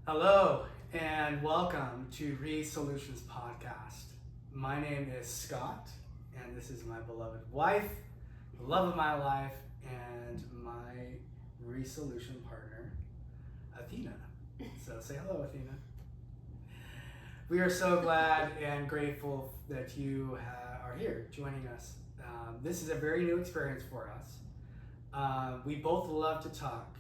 Hello and welcome to Re-Solutions Podcast. My name is Scott and this is my beloved wife, the love of my life, and my Re-Solution partner, Athena. So say hello, Athena. We are so glad and grateful that you are here joining us. This is a very new experience for us. We both love to talk.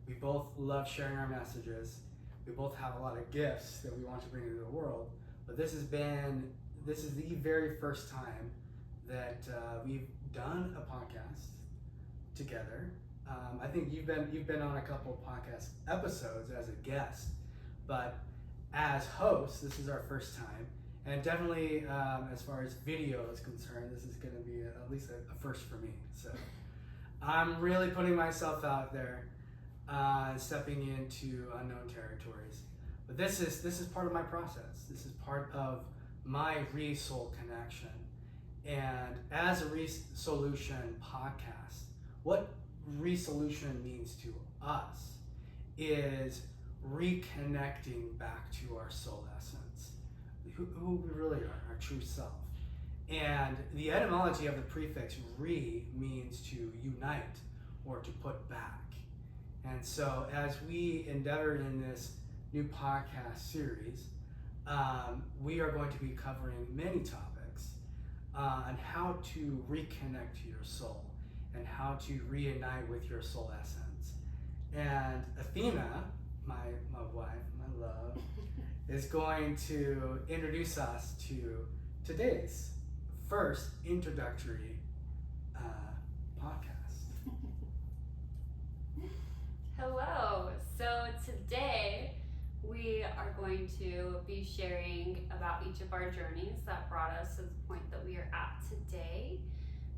We both love sharing our messages. We both have a lot of gifts that we want to bring into the world, but this is the very first time that we've done a podcast together. I think you've been on a couple of podcast episodes as a guest, but as hosts, this is our first time, and definitely as far as video is concerned, this is going to be at least a first for me. So I'm really putting myself out there. Stepping into unknown territories, but this is part of my process. This is part of my Re-Soul connection, and as a Re-Solution podcast, what Re-Solution means to us is reconnecting back to our soul essence, who we really are, our true self. And the etymology of the prefix "re" means to unite or to put back. And so as we endeavor in this new podcast series, we are going to be covering many topics on how to reconnect to your soul and how to reunite with your soul essence. And Athena, my wife, my love, is going to introduce us to today's first introductory podcast. Hello. So today we are going to be sharing about each of our journeys that brought us to the point that we are at today.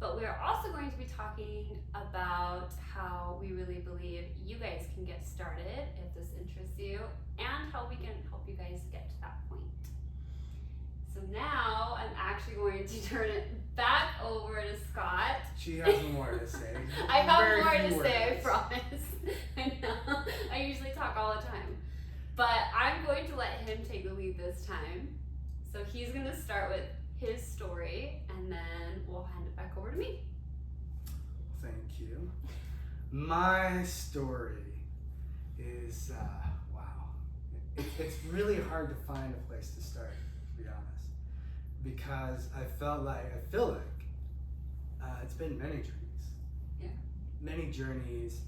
But we are also going to be talking about how we really believe you guys can get started if this interests you, and how we can help you guys get to that point. So now I'm actually going to turn it back over to Scott. She has more to say. I have more to say, I promise. I know. I usually talk all the time. But I'm going to let him take the lead this time. So he's going to start with his story, and then we'll hand it back over to me. Thank you. My story is, wow. It's really hard to find a place to start, to be honest. Because I feel like it's been many journeys. Yeah. Many journeys,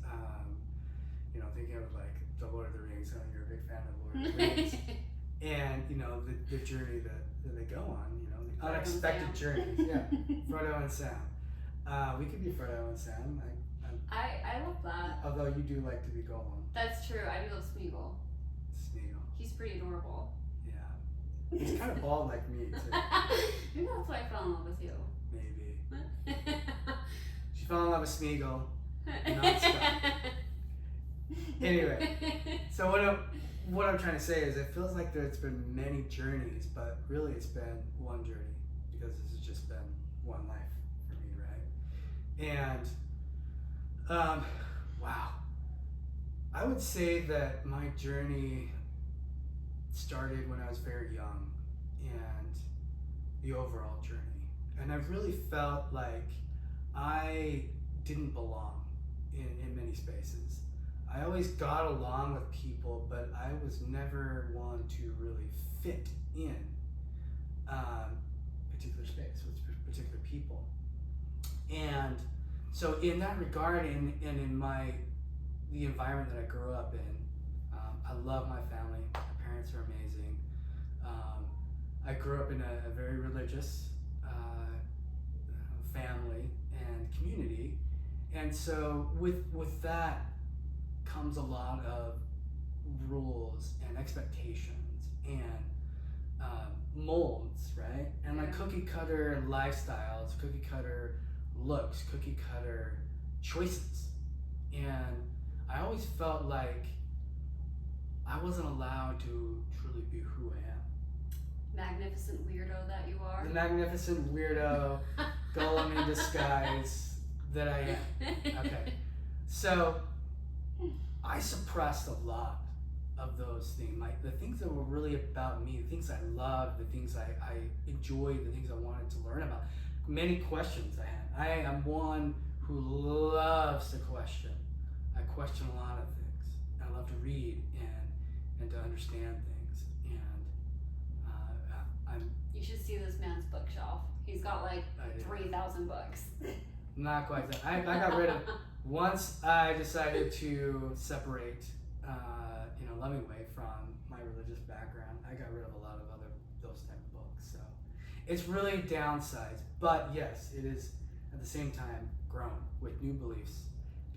thinking of like the Lord of the Rings. I know you're a big fan of the Lord of the Rings. And, the journey that they go on, the unexpected journeys. Yeah, Frodo and Sam. We could be Frodo and Sam. I love that. Although you do like to be Gollum. That's true. I do love Smeagol. Smeagol. He's pretty adorable. Yeah. He's kind of bald like me, too. Maybe that's why I fell in love with you. Maybe. She fell in love with Smeagol. Non-stop. Anyway, so what I'm trying to say is it feels like there's been many journeys, but really it's been one journey, because this has just been one life for me, right? And wow, I would say that my journey started when I was very young, and the overall journey, and I've really felt like I didn't belong in many spaces. I always got along with people, but I was never one to really fit in particular space with particular people. And so in that regard, and in the environment that I grew up in, I love my family. My parents are amazing. I grew up in a very religious family and community. And so with that comes a lot of rules and expectations and molds, right? And like cookie cutter lifestyles, cookie cutter looks, cookie cutter choices. And I always felt like I wasn't allowed to truly be who I am. Magnificent weirdo that you are. The magnificent weirdo, Gollum in disguise that I am. Okay. So I suppressed a lot of those things, like the things that were really about me, the things I loved, the things I enjoyed, the things I wanted to learn about. Many questions I had. I am one who loves to question. I question a lot of things. I love to read and to understand things. And I'm You should see this man's bookshelf. He's got like 3,000 books. not quite that. I got rid of once I decided to separate, loving way from my religious background. I got rid of a lot of other those type of books. So it's really downsized, but yes, it is at the same time grown with new beliefs,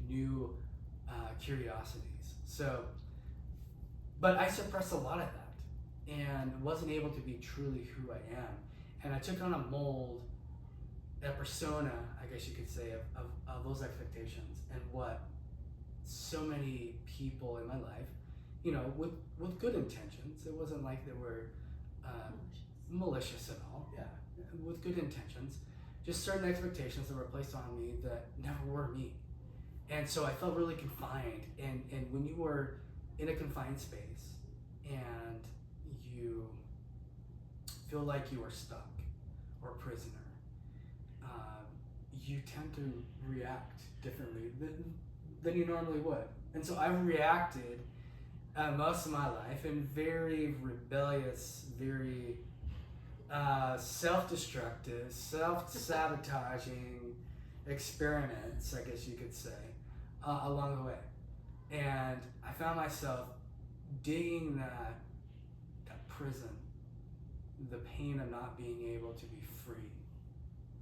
new curiosities. So, but I suppressed a lot of that and wasn't able to be truly who I am. And I took on a mold, a persona, I guess you could say, of those expectations and what so many people in my life, with good intentions. It wasn't like they were malicious at all. Yeah, with good intentions. Just certain expectations that were placed on me that never were me. And so I felt really confined. And when you were in a confined space and you feel like you are stuck or a prisoner, you tend to react differently than you normally would. And so I've reacted most of my life in very rebellious, very self-destructive, self-sabotaging experiments, I guess you could say, along the way. And I found myself digging that prison, the pain of not being able to be free,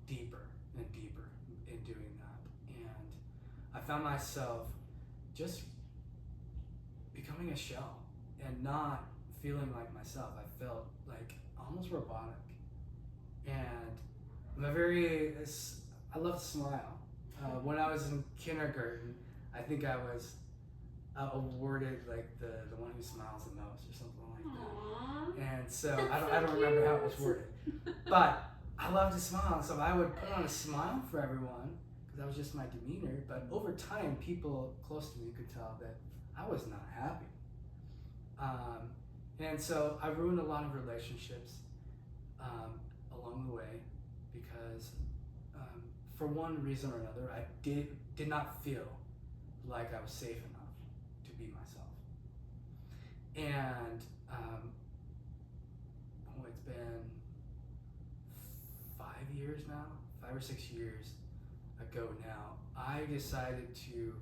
deeper and deeper in doing that. And I found myself just becoming a shell and not feeling like myself. I felt like almost robotic. And I love to smile. When I was in kindergarten, I think I was awarded like the one who smiles the most or something like that. Aww. And so I don't remember how it was worded, but I love to smile. So I would put on a smile for everyone because that was just my demeanor. But over time, people close to me could tell that I was not happy. And so I ruined a lot of relationships along the way because for one reason or another, I did not feel like I was safe enough to be myself. And it's been 5 years now, 5 or 6 years ago now, I decided to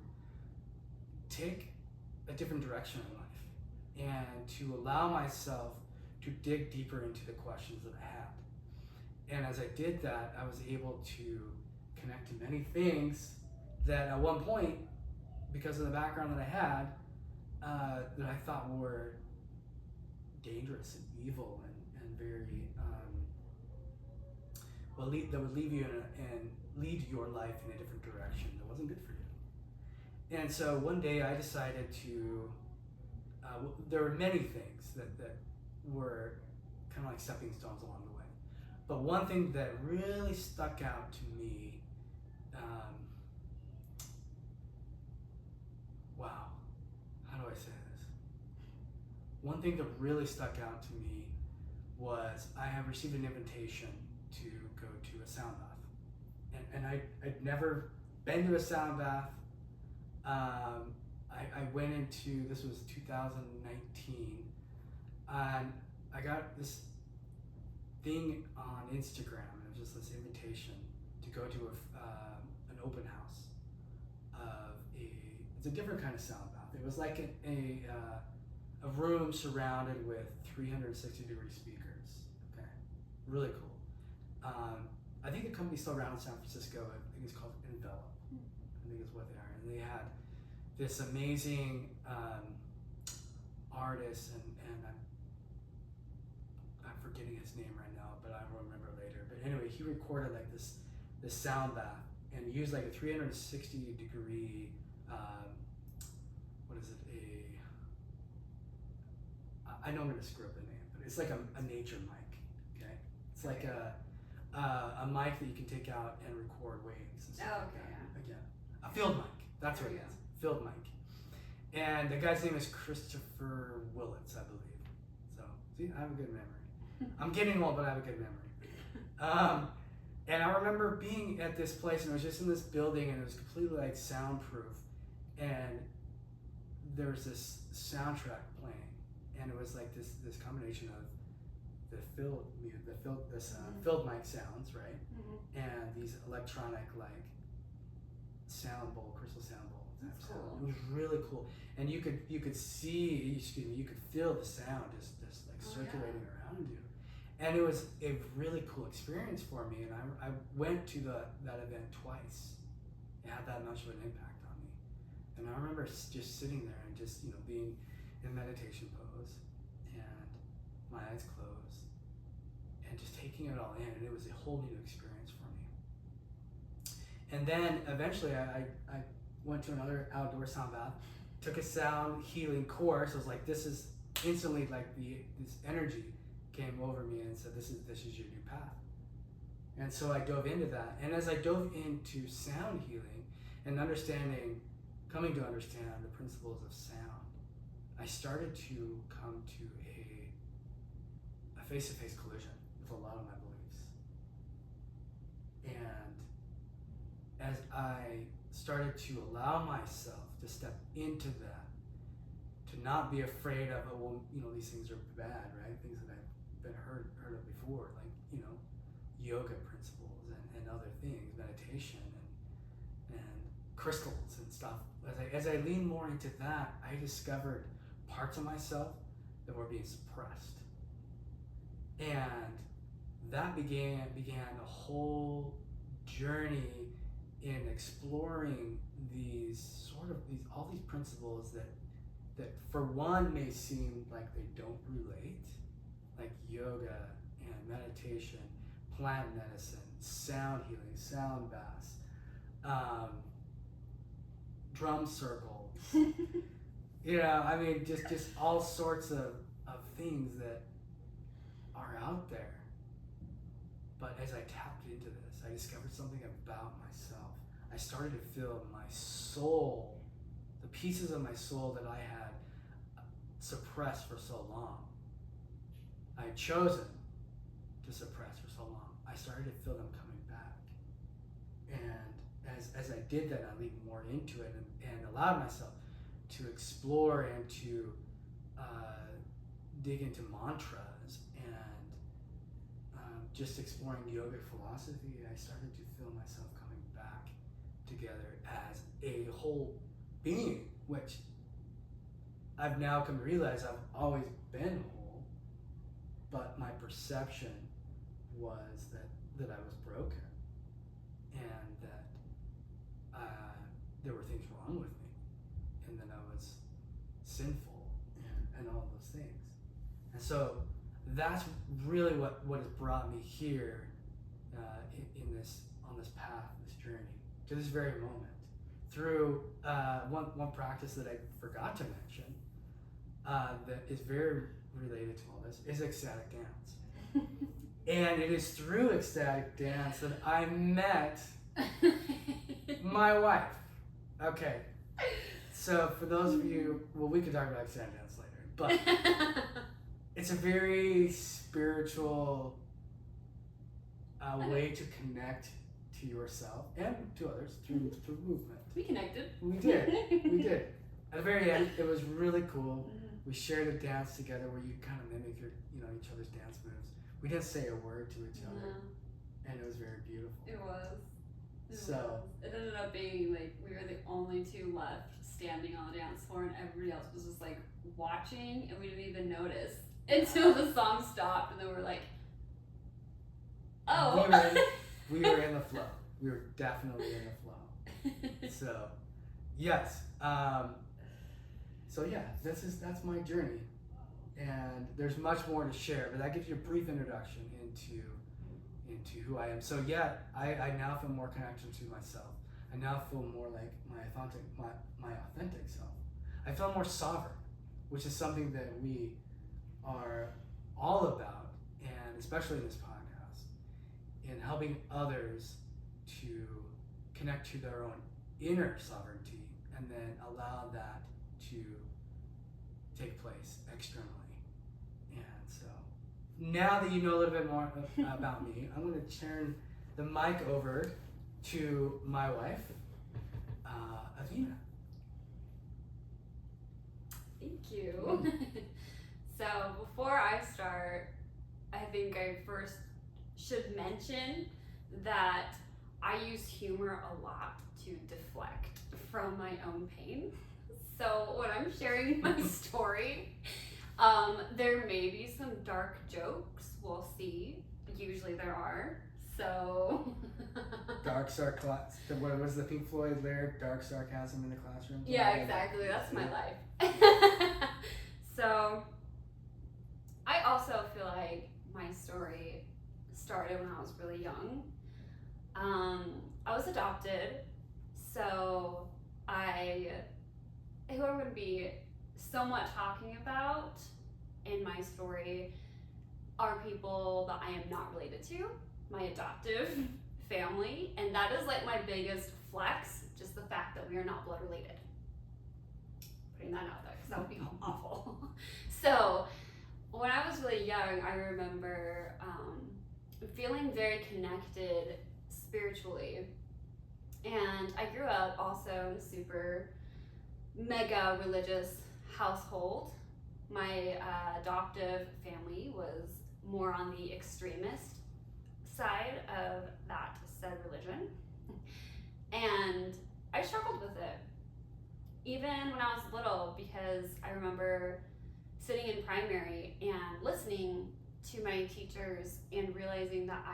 take a different direction in life and to allow myself to dig deeper into the questions that I had. And as I did that, I was able to connect to many things that at one point, because of the background that I had, that I thought were dangerous and evil and very, that would leave you and lead your life in a different direction that wasn't good for you. And so one day I decided to, there were many things that were kind of like stepping stones along the way. But one thing that really stuck out to me, wow, how do I say this? One thing that really stuck out to me was I have received an invitation to go to a sound bath. And I'd never been to a sound bath. I went into, this was 2019, and I got this thing on Instagram. It was just this invitation to go to an open house of it's a different kind of sound bath. It was like a room surrounded with 360-degree speakers. Okay, really cool. I think the company's still around in San Francisco. I think it's called Envelop. I think it's what they are. And they had this amazing artist, and I'm forgetting his name right now, but I will remember later. But anyway, he recorded like this sound bath and used like a 360-degree, what is it? I know I'm gonna screw up the name, but it's like a nature mic. Okay, it's like a mic that you can take out and record waves and stuff like that. Yeah. Again, a field mic. That's what it is. Field mic. And the guy's name is Christopher Willits, I believe. So, see, I have a good memory. I'm getting old, but I have a good memory. And I remember being at this place, and it was just in this building, and it was completely like soundproof. And there was this soundtrack playing, and it was like this combination of the filled mic sounds, right? Mm-hmm. And these electronic like crystal sound bowl. That's sound. cool. It was really cool, and you could feel the sound just like circulating around you, and it was a really cool experience for me. And I went to that event twice. It had that much of an impact on me, and I remember just sitting there and just being in meditation pose, and my eyes closed, and just taking it all in, and it was a whole new experience for me. And then eventually I went to another outdoor sound bath, took a sound healing course. I was like, this is instantly like this energy came over me and said, this is your new path. And so I dove into that. And as I dove into sound healing and coming to understand the principles of sound, I started to come to a face-to-face collision with a lot of my beliefs. And as I started to allow myself to step into that, to not be afraid of, these things are bad, right? Things that I've been heard of before, like, yoga principles and other things, meditation and crystals and stuff. As I leaned more into that, I discovered parts of myself that were being suppressed. And that began a whole journey in exploring all these principles that for one may seem like they don't relate, like yoga and meditation, plant medicine, sound healing, sound baths, drum circles, just all sorts of things that are out there. But as I tapped into this, I discovered something about myself. I started to feel my soul, the pieces of my soul that I had suppressed for so long. I had chosen to suppress for so long. I started to feel them coming back. And as I did that, I leaned more into it and allowed myself to explore and to dig into mantras and just exploring yogic philosophy. I started to feel myself coming back together as a whole being, which I've now come to realize I've always been whole, but my perception was that I was broken and that there were things wrong with me and that I was sinful and all those things. And so that's really what has brought me here on this path, this journey, to this very moment. Through one practice that I forgot to mention that is very related to all this is ecstatic dance. And it is through ecstatic dance that I met my wife. Okay, so for those of you, we can talk about ecstatic dance later, but it's a very spiritual way to connect to yourself and to others through movement. We connected. We did. At the very end, it was really cool. We shared a dance together where you kind of mimic each other's dance moves. We didn't say a word to each other, and it was very beautiful. It was. It ended up being like we were the only two left standing on the dance floor, and everybody else was just like watching, and we didn't even notice until the song stopped, and then we're like, oh. We were in the flow. We were definitely in the flow. So, yes. That's my journey, and there's much more to share, but that gives you a brief introduction into who I am. So I now feel more connection to myself. I now feel more like my authentic self. I feel more sovereign, which is something that we are all about, and especially in this podcast, in helping others to connect to their own inner sovereignty and then allow that to externally. And so now that you know a little bit more about me, I'm going to turn the mic over to my wife, Avina. Thank you. So before I start, I think I first should mention that I use humor a lot to deflect from my own pain. So when I'm sharing my story, there may be some dark jokes. We'll see. Usually there are. So Dark sarcasm. What was the Pink Floyd lyric? Dark sarcasm in the classroom. Yeah, exactly. That's my life. So I also feel like my story started when I was really young. I was adopted, so who I'm going to be somewhat talking about in my story are people that I am not related to, my adoptive family, and that is like my biggest flex, just the fact that we are not blood related. Putting that out there, because that would be awful. So, when I was really young, I remember feeling very connected spiritually. And I grew up also in a super mega religious household. My adoptive family was more on the extremist side of that said religion. And I struggled with it, even when I was little, because I remember sitting in primary and listening to my teachers and realizing that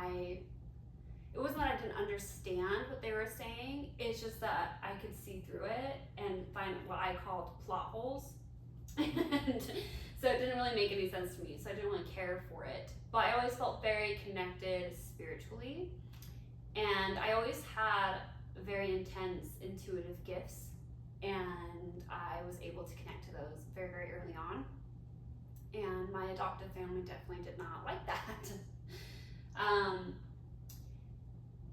it wasn't that I didn't understand what they were saying, it's just that I could see through it and find what I called plot holes. And so it didn't really make any sense to me, so I didn't really care for it. But I always felt very connected spiritually, and I always had very intense intuitive gifts, and I was able to connect to those very, very early on. And my adoptive family definitely did not like that.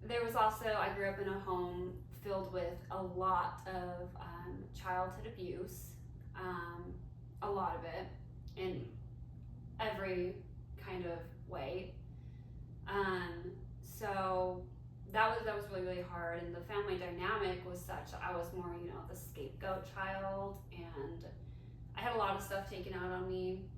There was also, I grew up in a home filled with a lot of childhood abuse, a lot of it, in every kind of way. So that was really, really hard, and the family dynamic was such that I was more, the scapegoat child, and I had a lot of stuff taken out on me.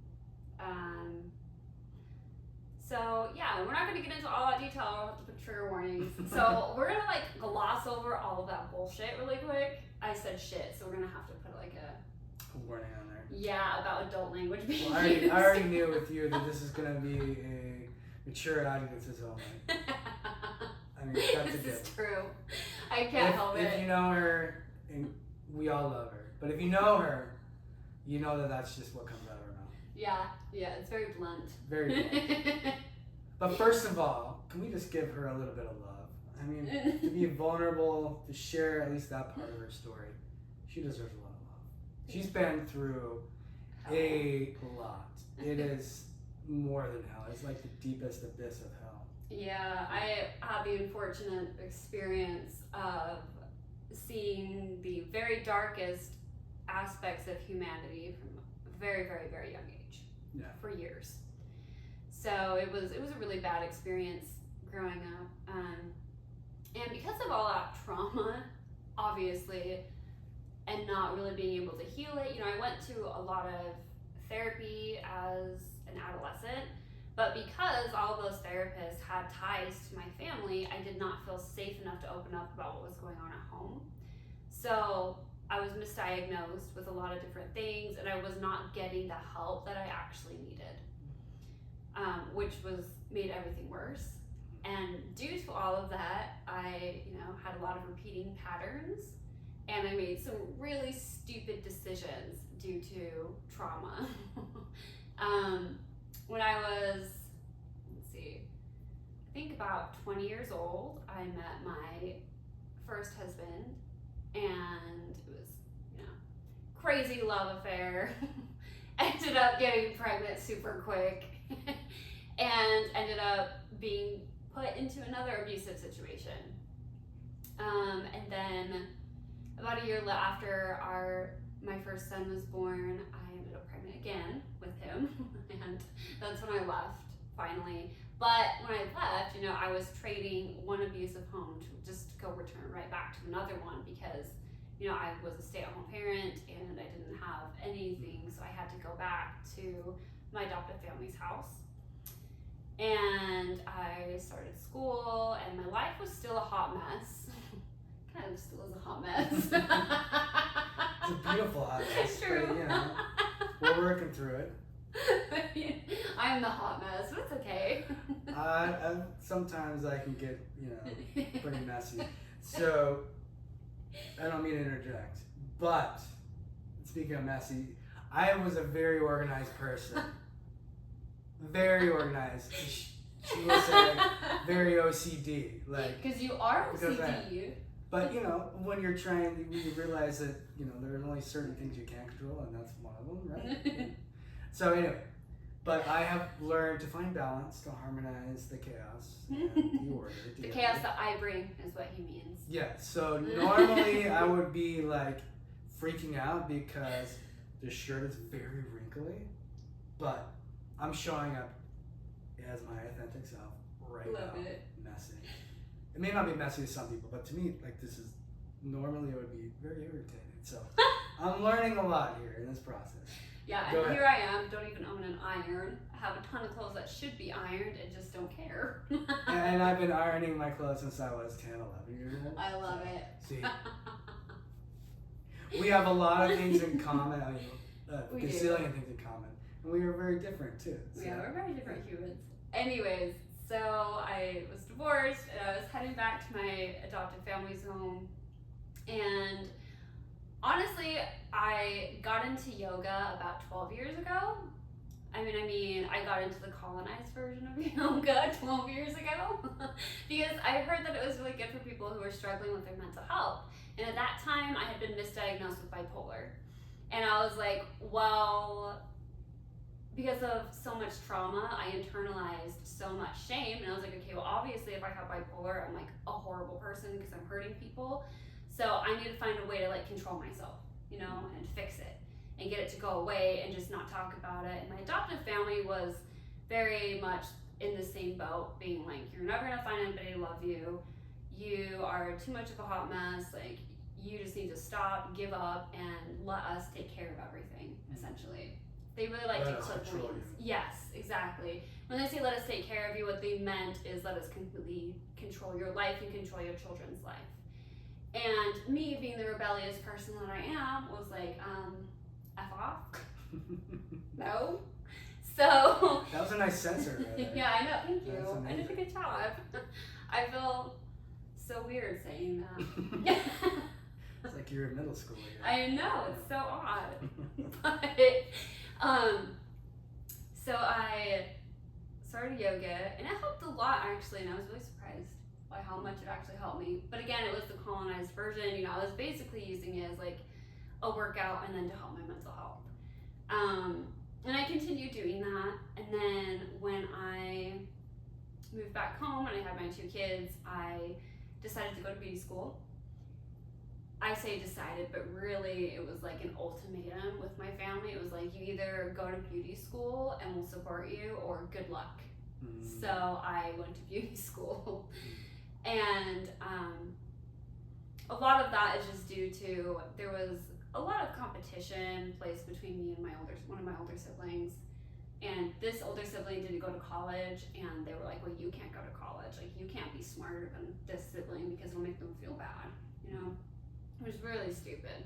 So yeah, we're not going to get into all that detail with the trigger warnings. So we're going to gloss over all of that bullshit really quick. I said shit, so we're going to have to put a warning on there. Yeah, about adult language being Well, used. I already knew with you that this is going to be a mature audiences only. I mean, that's this is true. I can't help it. If you know her, and we all love her, but if you know her, you know that that's just what comes out of her mouth. Yeah, it's very blunt. Very blunt. But first of all, can we just give her a little bit of love? I mean, to be vulnerable, to share at least that part of her story, she deserves a lot of love. She's been through a lot. It is more than hell. It's like the deepest abyss of hell. Yeah, I had the unfortunate experience of seeing the very darkest aspects of humanity from a very, very, very young age. Yeah. For years. So it was a really bad experience growing up. And because of all that trauma, obviously, and not really being able to heal it, I went to a lot of therapy as an adolescent, but because all of those therapists had ties to my family, I did not feel safe enough to open up about what was going on at home. So I was misdiagnosed with a lot of different things, and I was not getting the help that I actually needed, which made everything worse. And due to all of that, I had a lot of repeating patterns, and I made some really stupid decisions due to trauma. When I was, I think about 20 years old, I met my first husband, and it was, crazy love affair. Ended up getting pregnant super quick, and ended up being put into another abusive situation. And then about a year after our my first son was born, I ended up pregnant again with him, and that's when I left finally. But when I left, I was trading one abusive home to just go return right back to another one because, I was a stay-at-home parent and I didn't have anything, so I had to go back to my adoptive family's house. And I started school, and my life was still a hot mess. Kind of still is a hot mess. It's a beautiful hot mess. True. But, we're working through it. I'm the hot mess, but it's okay. Sometimes I can get, pretty messy. So, I don't mean to interject, but speaking of messy, I was a very organized person. Very organized. She will say very OCD, because you are OCD. But when you're trying, you realize that there are only certain things you can't control, and that's one of them, right? So anyway, but I have learned to find balance, to harmonize the chaos and the order. The chaos that I bring is what he means. Yeah. So normally I would be freaking out because the shirt is very wrinkly, but I'm showing up as my authentic self right Love now. it. Messy. It may not be messy to some people, but to me, this is normally it would be very irritating. So I'm learning a lot here in this process. Yeah, Go and ahead. here I am, don't even own an iron. I have a ton of clothes that should be ironed and just don't care. And I've been ironing my clothes since I was 10, 11 years old. I love it. See, we have a lot of things in common. We do. Gazillion things in common. And we are very different too. So. Yeah, we're very different humans. Anyways, so I was divorced and I was heading back to my adopted family's home. And honestly, I got into yoga about 12 years ago. I mean, I got into the colonized version of yoga 12 years ago because I heard that it was really good for people who were struggling with their mental health. And at that time, I had been misdiagnosed with bipolar. And I was like, well, because of so much trauma, I internalized so much shame. And I was like, okay, well, obviously, if I have bipolar, I'm a horrible person because I'm hurting people. So I need to find a way to control myself, and fix it and get it to go away and just not talk about it. And my adoptive family was very much in the same boat, being like, you're never gonna find anybody to love you. You are too much of a hot mess. You just need to stop, give up, and let us take care of everything, essentially. They really like to clip wings. Yes, exactly. When they say let us take care of you, what they meant is let us completely control your life and control your children's life. And me, being the rebellious person that I am, was like, F off. No. So. That was a nice censor. Right? Yeah, I know. Thank you. I did a good job. I feel so weird saying that. It's like you're in middle school. Yeah. I know. It's so odd. But, so I started yoga, and it helped a lot, actually, and I was really surprised by how much it actually helped me. But again, it was the colonized version. I was basically using it as a workout and then to help my mental health. And I continued doing that. And then when I moved back home and I had my 2 kids, I decided to go to beauty school. I say decided, but really it was an ultimatum with my family. It was you either go to beauty school and we'll support you, or good luck. So I went to beauty school. And a lot of that is just due to there was a lot of competition placed between me and one of my older siblings. And this older sibling didn't go to college, and they were like, well, you can't go to college. You can't be smarter than this sibling because it'll make them feel bad, It was really stupid.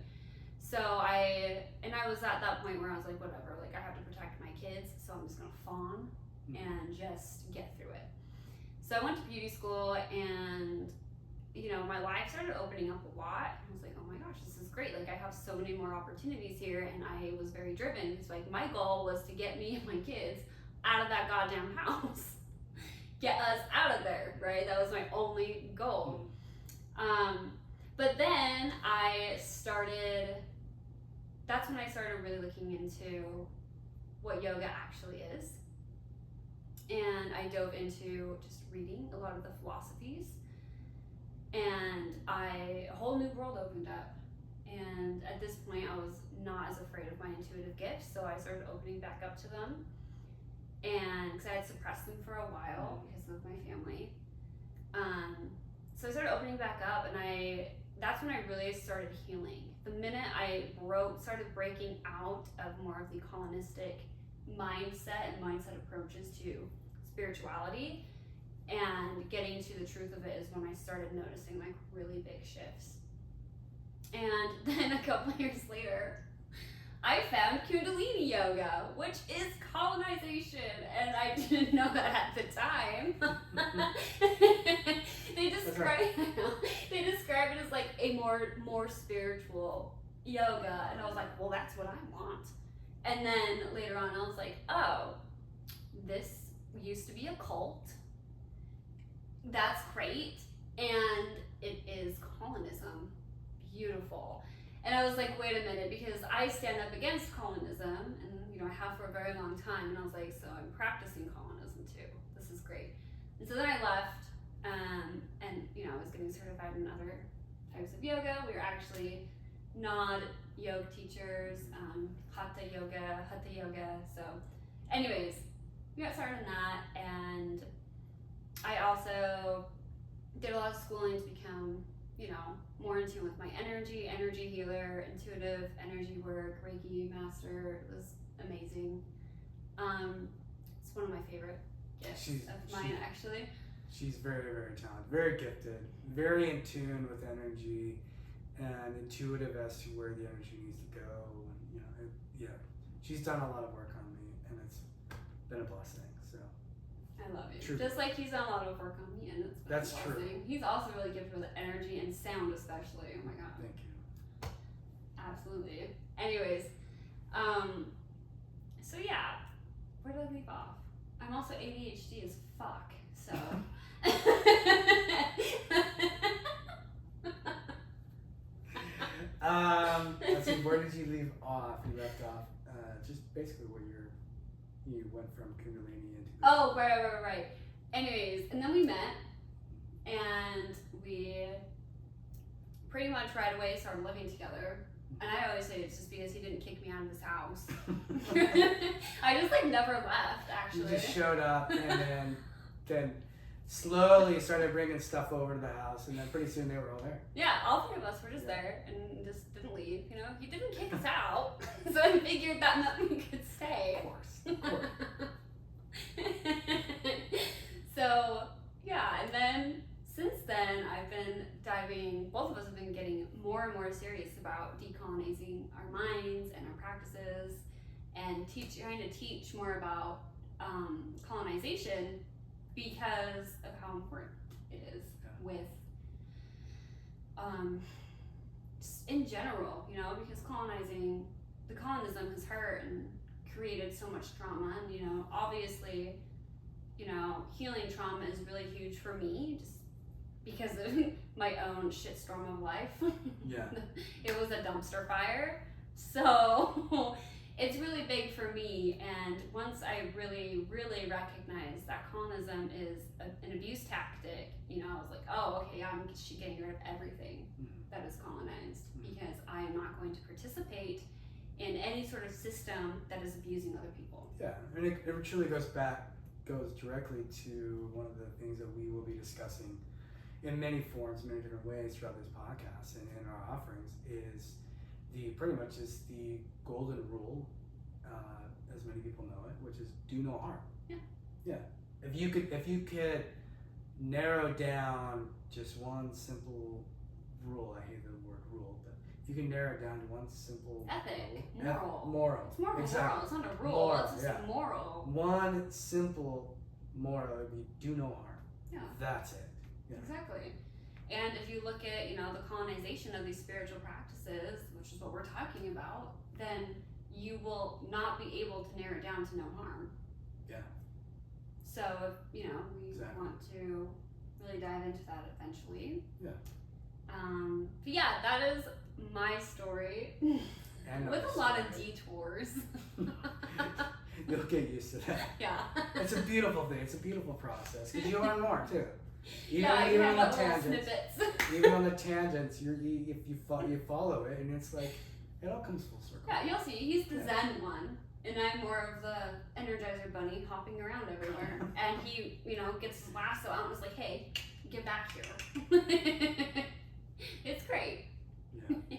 So I was at that point where I was like, whatever, I have to protect my kids, so I'm just gonna fawn and just get through it. So I went to beauty school, and my life started opening up a lot. I was like, oh my gosh, this is great. I have so many more opportunities here, and I was very driven. It's my goal was to get me and my kids out of that goddamn house. Get us out of there, right? That was my only goal. But then that's when I started really looking into what yoga actually is. And I dove into just reading a lot of the philosophies, and a whole new world opened up. And at this point, I was not as afraid of my intuitive gifts, so I started opening back up to them. And because I had suppressed them for a while because of my family. So I started opening back up, and that's when I really started healing. The minute I started breaking out of more of the colonistic mindset and mindset approaches to spirituality and getting to the truth of it is when I started noticing like really big shifts. And then a couple years later, I found Kundalini yoga, which is colonization, and I didn't know that at the time. They describe it as like a more spiritual yoga, and I was like, well, that's what I want. And then later on, I was like, oh, this used to be a cult. That's great, and it is colonism. Beautiful. And I was like, wait a minute, because I stand up against colonism, and I have for a very long time, and I was like, so I'm practicing colonism too. This is great. And so then I left, and I was getting certified in other types of yoga. We were actually yoga teachers, hatha yoga. So anyways, we got started in that, and I also did a lot of schooling to become, more in tune with my energy healer, intuitive energy work, Reiki master. It was amazing. It's one of my favorite gifts of mine, actually. She's very, very talented, very gifted, very in tune with energy, and intuitive as to where the energy needs to go. And she's done a lot of work on me, and it's been a blessing. So I love you. True. Just like he's done a lot of work on me, and it's been That's a blessing. true. He's also really gifted with energy and sound, especially. Oh my god. Thank you. Absolutely. Anyways, so yeah, where did I leave off? I'm also ADHD as fuck, so. Let's see, where did you leave off? You left off just basically where you went from Kundalini into. Oh, right. Anyways, and then we met, and we pretty much right away started living together. And I always say it's just because he didn't kick me out of his house. I just never left, actually. You just showed up, and then slowly started bringing stuff over to the house, and then pretty soon they were all there. Yeah, all three of us were just there and just didn't leave. He didn't kick us out, so I figured that meant we could stay. Of course. So yeah, and then since then I've been both of us have been getting more and more serious about decolonizing our minds and our practices, and trying to teach more about colonization because of how important it is with just in general, because the colonism has hurt and created so much trauma, and obviously healing trauma is really huge for me just because of my own shitstorm of life. Yeah. It was a dumpster fire, so it's really big for me. And once I really recognized that colonism is an abuse tactic, I was like, oh, okay, I'm getting rid of everything that is colonized, because I am not going to participate in any sort of system that is abusing other people. Yeah, and it truly goes directly to one of the things that we will be discussing in many forms, many different ways throughout this podcast and in our offerings, is pretty much the golden rule, as many people know it, which is do no harm. Yeah. If you could narrow down just one simple rule, I hate the word rule, but if you can narrow it down to one simple Ethic, moral. It's more of a exactly. moral. It's not a rule. Moral, it's just a moral. One simple moral would be do no harm. Yeah. That's it. Yeah. Exactly. And if you look at, the colonization of these spiritual practices, which is what we're talking about, then you will not be able to narrow it down to no harm. Yeah. So, we Exactly. want to really dive into that eventually. Yeah. But yeah, that is my story. And with a lot of detours. You'll get used to that. Yeah. It's a beautiful thing. It's a beautiful process because you learn more too. You on have the little tangents, snippets. even on the tangents, if you follow it, and it's like it all comes full circle. Yeah, you'll see. He's the Zen one, and I'm more of the Energizer Bunny hopping around everywhere. And he, gets his lasso out and is like, "Hey, get back here." It's great. Yeah.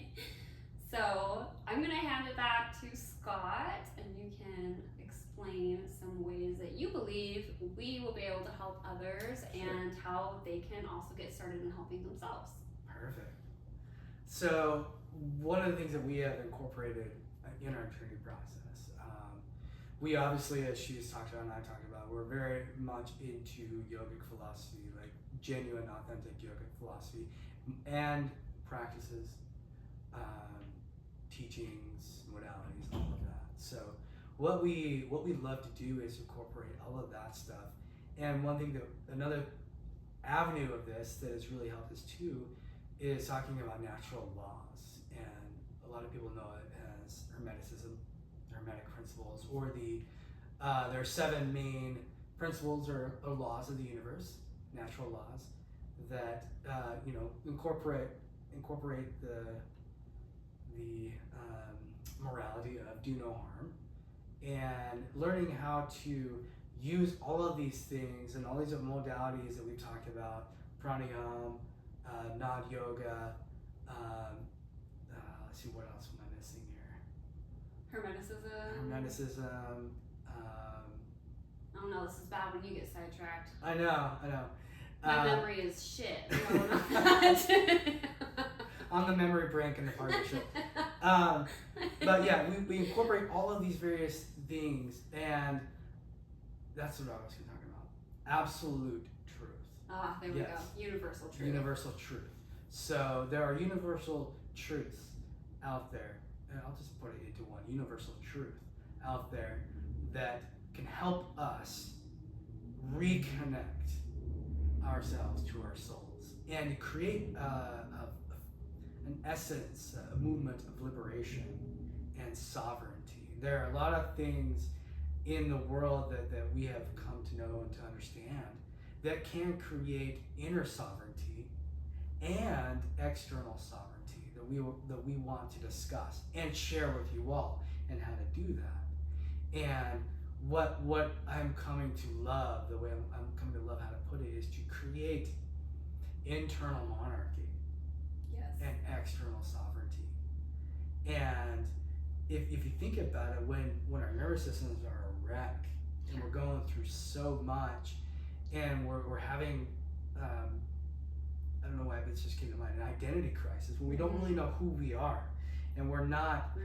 So I'm gonna hand it back to Scott, and you can explain some ways that you believe we will be able to help others and how they can also get started in helping themselves. Perfect. So one of the things that we have incorporated in our training process, we obviously, as she's talked about and I talked about, we're very much into yogic philosophy, like genuine, authentic yogic philosophy and practices, teachings, modalities, all of that. So what we love to do is incorporate all of that stuff. And another avenue of this that has really helped us too is talking about natural laws. And a lot of people know it as Hermeticism, Hermetic principles, or there are 7 main principles or laws of the universe, natural laws, that incorporate the morality of do no harm, and learning how to use all of these things and all these modalities that we've talked about, pranayama, Nad yoga, let's see, what else am I missing here? Hermeticism. Oh no, this is bad when you get sidetracked. I know. My memory is shit. No, not. On the memory brink in the partnership. But yeah, we incorporate all of these various things, and that's what I was talking about. Absolute truth. Ah, there we go. Universal truth. Universal truth. So there are universal truths out there, and I'll just put it into one. Universal truth out there that can help us reconnect ourselves to our souls and create an essence, a movement of liberation and sovereignty. There are a lot of things in the world that we have come to know and to understand that can create inner sovereignty and external sovereignty that we want to discuss and share with you all, and how to do that. And what I'm coming to love, the way I'm coming to love how to put it, is to create internal monarchy. Yes. And external sovereignty. And if you think about it, when our nervous systems are a wreck and we're going through so much, and we're having I don't know why, but it's just came to mind, an identity crisis, when we don't really know who we are, and we're not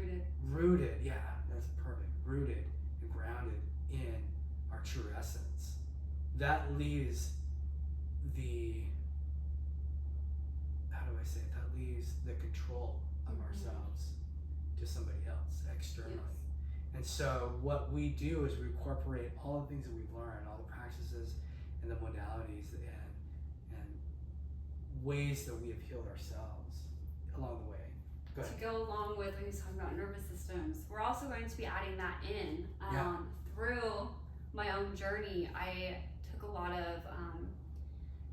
rooted, yeah, that's perfect, rooted and grounded in our true essence. That leaves the control of ourselves to somebody else externally. Yes. And so what we do is we incorporate all the things that we've learned, all the practices and the modalities and ways that we have healed ourselves along the way. To go along with when he's talking about nervous systems, we're also going to be adding that in. Through my own journey, I took a lot of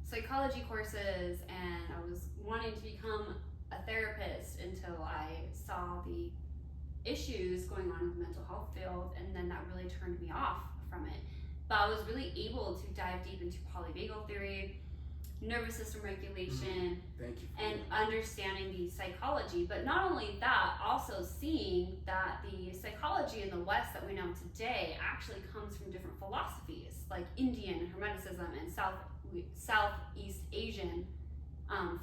psychology courses, and I was wanting to become a therapist until I saw the issues going on in the mental health field, and then that really turned me off from it. But I was really able to dive deep into polyvagal theory, nervous system regulation, and understanding the psychology. But not only that, also seeing that the psychology in the West that we know today actually comes from different philosophies, like Indian Hermeticism and Southeast Asian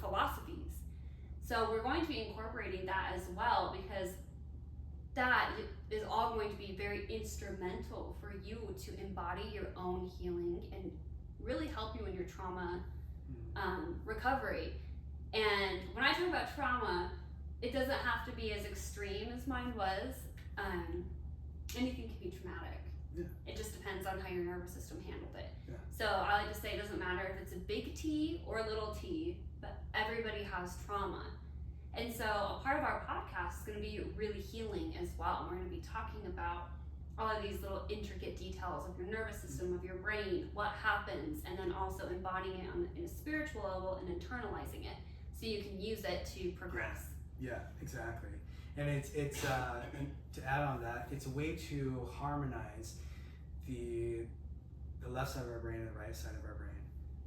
philosophies. So we're going to be incorporating that as well, because that is all going to be very instrumental for you to embody your own healing and really help you in your trauma recovery. And when I talk about trauma, it doesn't have to be as extreme as mine was. Anything can be traumatic. Yeah. It just depends on how your nervous system handled it. Yeah. So I like to say it doesn't matter if it's a big T or a little t, but everybody has trauma. And so a part of our podcast is going to be really healing as well. We're going to be talking about all of these little intricate details of your nervous system, of your brain, what happens, and then also embodying it in a spiritual level and internalizing it so you can use it to progress. Yeah, exactly. And it's and to add on that, it's a way to harmonize the left side of our brain and the right side of our brain,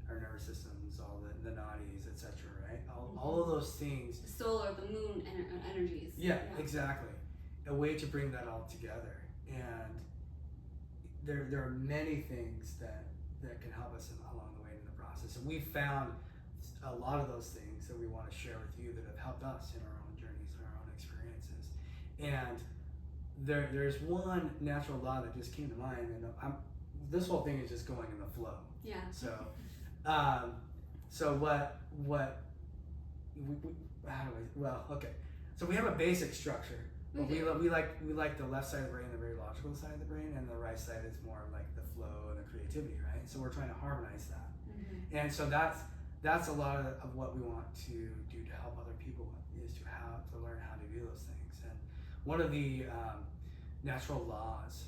our nervous systems, all the nadis, etc. Right? All of those things. The solar, the moon energies. Yeah, exactly. A way to bring that all together, and there are many things that can help us along the way in the process. And we found a lot of those things that we want to share with you that have helped us in our own journeys and our own experiences. And there's one natural law that just came to mind, and this whole thing is just going in the flow. Yeah. So, so what how do we? Well, okay. So we have a basic structure. We like the left side of the brain, the very logical side of the brain, and the right side is more like the flow and the creativity, right? So we're trying to harmonize that, and so that's a lot of what we want to do to help other people is to learn how to do those things. And one of the natural laws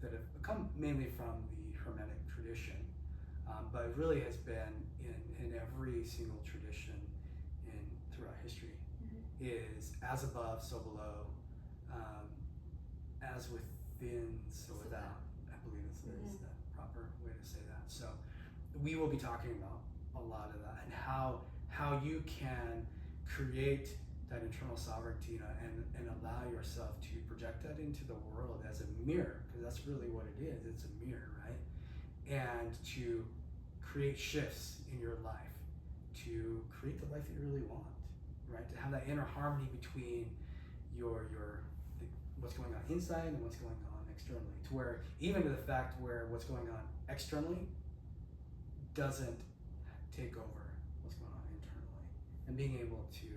that have come mainly from the Hermetic tradition, but it really has been in every single tradition throughout history, is as above, so below, as within, so without. I believe is the proper way to say that. So we will be talking about a lot of that and how you can create that internal sovereignty and allow yourself to project that into the world as a mirror, because that's really what it is. It's a mirror, right? And to create shifts in your life, to create the life that you really want, right? To have that inner harmony between what's going on inside and what's going on externally, to where even to the fact where what's going on externally doesn't take over what's going on internally, and being able to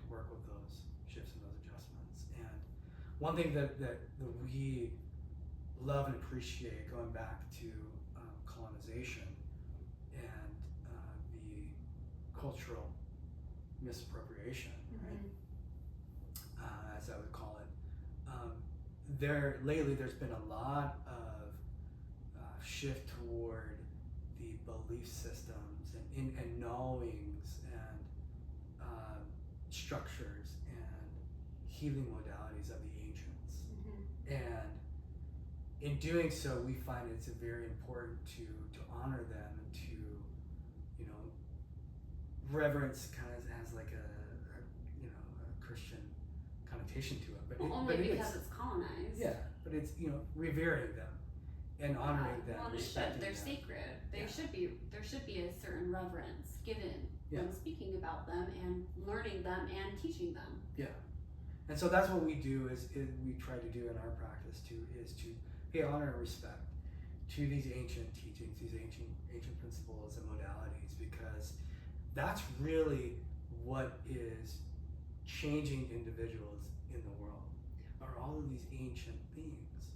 work with those shifts and those adjustments. And one thing that we love and appreciate, going back to colonization and the cultural misappropriation, right? As I would call it. Lately there's been a lot of shift toward the belief systems and knowings and structures and healing modalities of the ancients. And in doing so, we find it's very important to honor them and to, reverence kind of has like a Christian connotation to it, but only because it's colonized. Yeah, but it's revering them and honoring them. Well, they're sacred. There should be a certain reverence given when speaking about them and learning them and teaching them. Yeah, and so that's what we do is we try to do in our practice is to pay honor and respect to these ancient teachings, these ancient principles and modalities, because that's really what is changing individuals in the world, are all of these ancient things.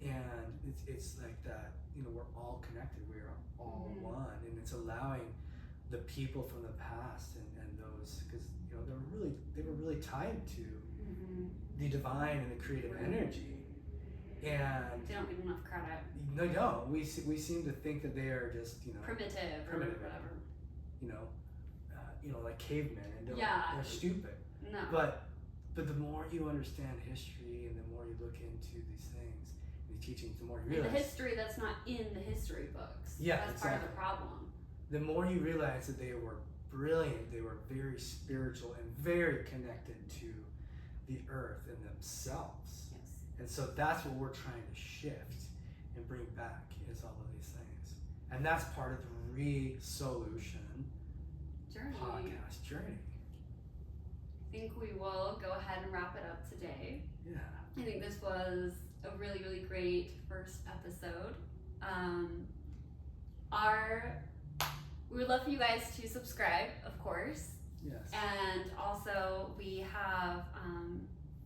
And it's like that, we're all connected, we are all one, and it's allowing the people from the past and those, because they were really tied to the divine and the creative energy. And they don't get enough credit. No, they don't. We seem to think that they are just primitive or whatever. Like cavemen, and they're stupid. No. But the more you understand history and the more you look into these things, these teachings, the more you realize the history that's not in the history books. Yeah, that's part of the problem. The more you realize that they were brilliant, they were very spiritual and very connected to the earth and themselves. Yes. And so that's what we're trying to shift and bring back is all of these things. And that's part of the Resolution podcast journey. I think we will go ahead and wrap it up today. Yeah. I think this was a really, really great first episode. We would love for you guys to subscribe, of course. Yes. And also we have,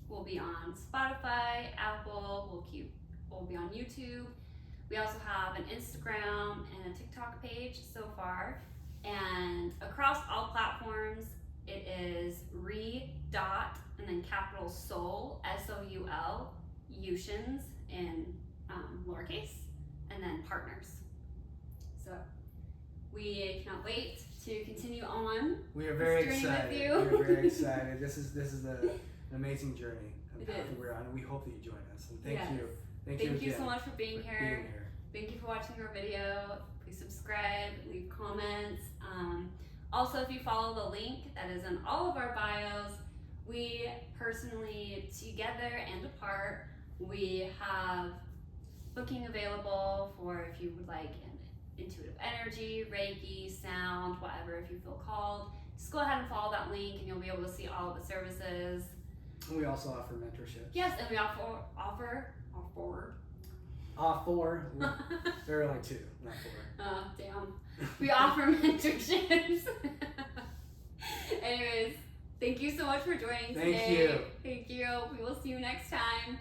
we'll be on Spotify, Apple, we'll be on YouTube. We also have an Instagram and a TikTok page so far. And across all platforms, it is and then capital Soul, SOUL, Utions, in lowercase, and then partners. So we cannot wait to continue on. We are very this journey excited. with We you. are very excited. This is an amazing journey and It path is. that we're on, and we hope that you join us. And thank Yes. you. Thank Thank you you so again much for being for here. being here. Thank you for watching our video. Please subscribe, leave comments. Also, if you follow the link that is in all of our bios, we personally, together and apart, we have booking available for if you would like an intuitive energy, Reiki, sound, whatever, if you feel called. Just go ahead and follow that link and you'll be able to see all of the services. And we also offer mentorships. Yes, and we offer There are only two, not four. Oh, damn. We offer mentorships. Anyways, thank you so much for joining today. Thank you. Thank you. We will see you next time.